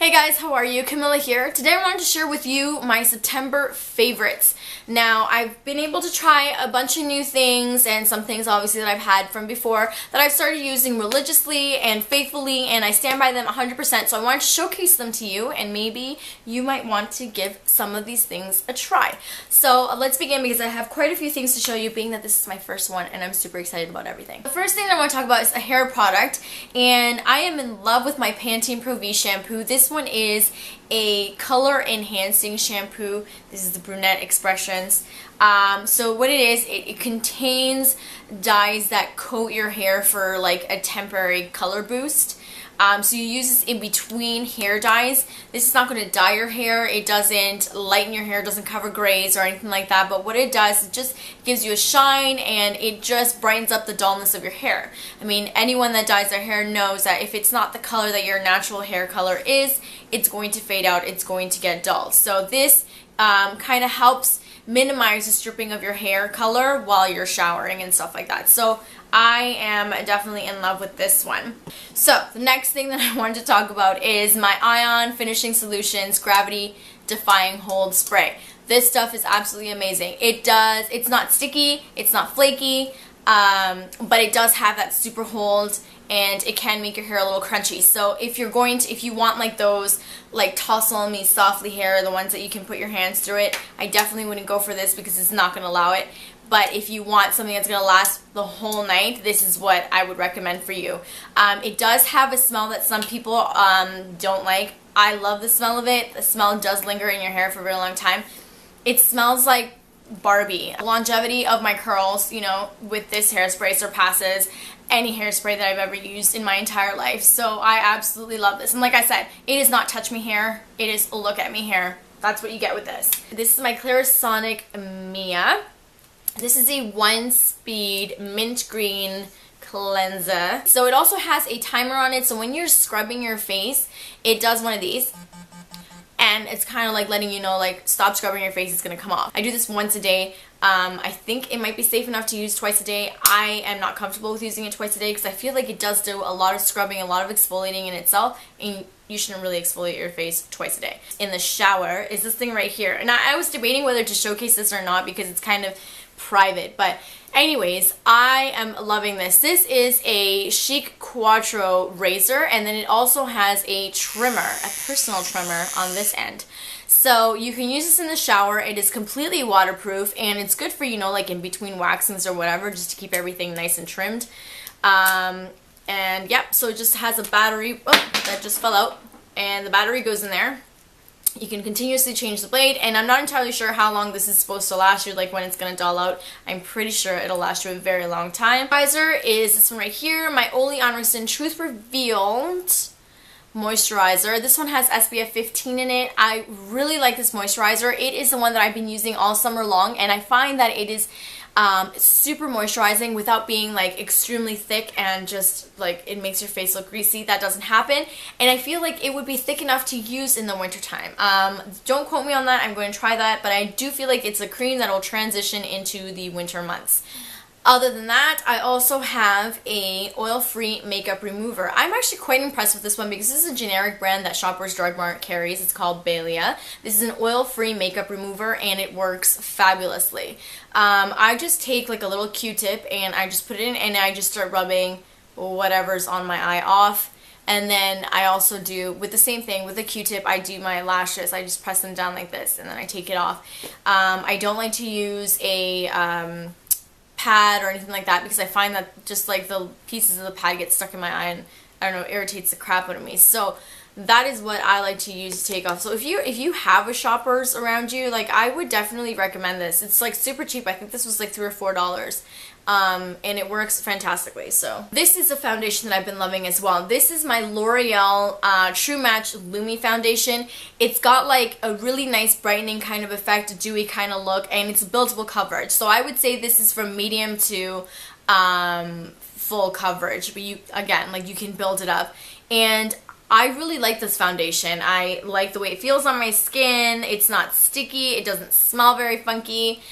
Hey guys, how are you? Camilla here. Today I wanted to share with you my September favorites. Now, I've been able to try a bunch of new things and some things obviously that I've had from before that I've started using religiously and faithfully, and I stand by them 100%. So I wanted to showcase them to you, and maybe you might want to give some of these things a try. So let's begin, because I have quite a few things to show you, being that this is my first one and I'm super excited about everything. The first thing that I want to talk about is a hair product, and I am in love with my Pantene Pro V shampoo. This one is a color enhancing shampoo. This is the Brunette Expressions. So what it is, it contains dyes that coat your hair for like a temporary color boost. So you use this in between hair dyes. This is not going to dye your hair. It doesn't lighten your hair. It doesn't cover grays or anything like that. But what it does, it just gives you a shine, and it just brightens up the dullness of your hair. I mean, anyone that dyes their hair knows that if it's not the color that your natural hair color is, it's going to fade out. It's going to get dull. So this kind of helps minimize the stripping of your hair color while you're showering and stuff like that. So I am definitely in love with this one. So the next thing that I wanted to talk about is my Ion Finishing Solutions Gravity Defying Hold Spray. This stuff is absolutely amazing. It's not sticky, it's not flaky, but it does have that super hold, and it can make your hair a little crunchy. So if you want like those like tousle me softly hair, the ones that you can put your hands through it, I definitely wouldn't go for this because it's not going to allow it. But if you want something that's going to last the whole night, this is what I would recommend for you. It does have a smell that some people don't like. I love the smell of it. The smell does linger in your hair for a very long time. It smells like Barbie. The longevity of my curls, you know, with this hairspray surpasses any hairspray that I've ever used in my entire life. So I absolutely love this. And like I said, it is not touch me hair. It is look at me hair. That's what you get with this. This is my Clarisonic Mia. This is a 1-speed mint green cleanser. So it also has a timer on it, so when you're scrubbing your face, it does one of these. And it's kind of like letting you know, like, stop scrubbing your face, it's going to come off. I do this once a day. I think it might be safe enough to use twice a day. I am not comfortable with using it twice a day because I feel like it does do a lot of scrubbing, a lot of exfoliating in itself, and you shouldn't really exfoliate your face twice a day. In the shower is this thing right here. And I was debating whether to showcase this or not because it's kind of private, but anyways, I am loving this. This is a Chic Quattro razor, and then it also has a trimmer, a personal trimmer on this end. So you can use this in the shower. It is completely waterproof, and it's good for, you know, like in between waxings or whatever, just to keep everything nice and trimmed. And yep, so it just has a battery. Oh, that just fell out, and the battery goes in there. You can continuously change the blade, and I'm not entirely sure how long this is supposed to last you, like when it's going to dull out. I'm pretty sure it'll last you a very long time. Moisturizer is this one right here, my Ole Anderson Truth Revealed moisturizer. This one has SPF 15 in it. I really like this moisturizer. It is the one that I've been using all summer long, and I find that it is super moisturizing without being like extremely thick and just like it makes your face look greasy. That doesn't happen, and I feel like it would be thick enough to use in the wintertime. Don't quote me on that. I'm going to try that, but I do feel like it's a cream that will transition into the winter months. Other than that, I also have a oil-free makeup remover. I'm actually quite impressed with this one because this is a generic brand that Shoppers Drug Mart carries. It's called Balay. This is an oil-free makeup remover, and it works fabulously. I just take like a little Q-tip and I just put it in, and I just start rubbing whatever's on my eye off. And then I also do, with the same thing, with a Q-tip, I do my lashes. I just press them down like this, and then I take it off. I don't like to use a pad or anything like that because I find that just like the pieces of the pad get stuck in my eye, and I don't know, irritates the crap out of me. So that is what I like to use to take off. So if you have a Shoppers around you, like, I would definitely recommend this. It's like super cheap. I think this was like $3 or $4. And it works fantastically. So this is a foundation that I've been loving as well. This is my L'Oreal True Match Lumi foundation. It's got like a really nice brightening kind of effect, a dewy kind of look, and it's buildable coverage. So I would say this is from medium to full coverage, but you can build it up. And I really like this foundation. I like the way it feels on my skin. It's not sticky. It doesn't smell very funky.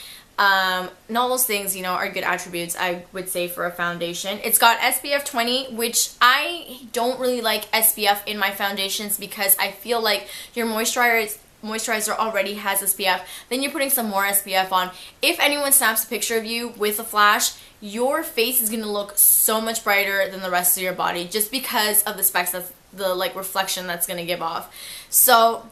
And all those things, you know, are good attributes, I would say, for a foundation. It's got SPF 20, which I don't really like SPF in my foundations because I feel like your moisturizer already has SPF, then you're putting some more SPF on. If anyone snaps a picture of you with a flash, your face is going to look so much brighter than the rest of your body just because of the specs, of the like reflection that's going to give off. So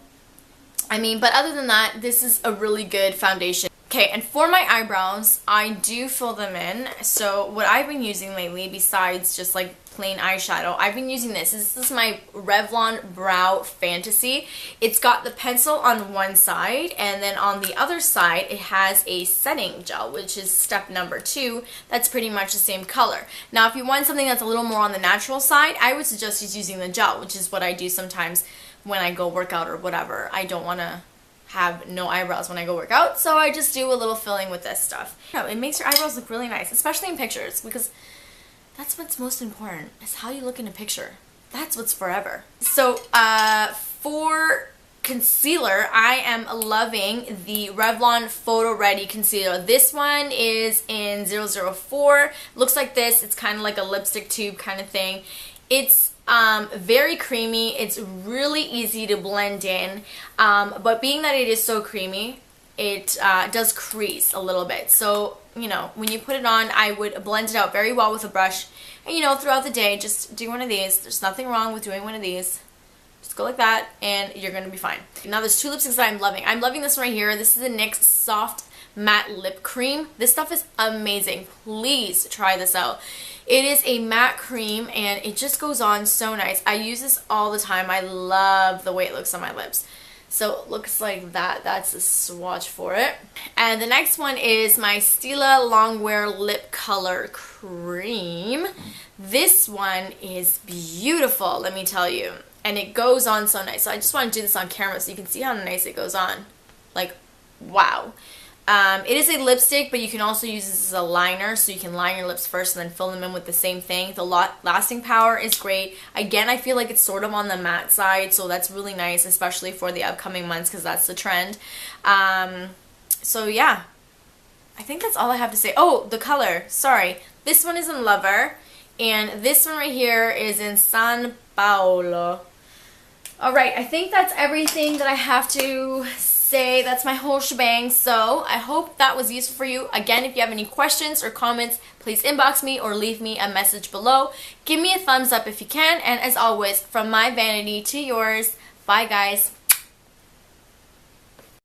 I mean, but other than that, this is a really good foundation. Okay, and for my eyebrows, I do fill them in. So what I've been using lately, besides just like plain eyeshadow, I've been using this. This is my Revlon Brow Fantasy. It's got the pencil on one side, and then on the other side, it has a setting gel, which is step number 2. That's pretty much the same color. Now, if you want something that's a little more on the natural side, I would suggest just using the gel, which is what I do sometimes when I go work out or whatever. I don't want to have no eyebrows when I go work out, so I just do a little filling with this stuff. You know, it makes your eyebrows look really nice, especially in pictures, because that's what's most important, is how you look in a picture. That's what's forever. So for concealer, I am loving the Revlon Photo Ready Concealer. This one is in 004. Looks like this. It's kind of like a lipstick tube kind of thing. It's very creamy. It's really easy to blend in, but being that it is so creamy, it does crease a little bit. So, you know, when you put it on, I would blend it out very well with a brush. And, you know, throughout the day, just do one of these. There's nothing wrong with doing one of these. Just go like that, and you're going to be fine. Now, there's 2 lipsticks that I'm loving. I'm loving this one right here. This is the NYX Soft Matte Lip Cream. This stuff is amazing. Please try this out. It is a matte cream, and it just goes on so nice. I use this all the time. I love the way it looks on my lips. So it looks like that. That's the swatch for it. And the next one is my Stila Longwear Lip Color Cream. This one is beautiful, let me tell you. And it goes on so nice. So I just want to do this on camera so you can see how nice it goes on. Like, wow. It is a lipstick, but you can also use this as a liner, so you can line your lips first and then fill them in with the same thing. The lasting power is great. Again, I feel like it's sort of on the matte side, so that's really nice, especially for the upcoming months because that's the trend. So yeah, I think that's all I have to say. Oh, the color. Sorry. This one is in Lover, and this one right here is in San Paolo. Alright, I think that's everything that I have to say. That's my whole shebang. So I hope that was useful for you. Again, if you have any questions or comments, please inbox me or leave me a message below. Give me a thumbs up if you can, and as always, from my vanity to yours, bye guys.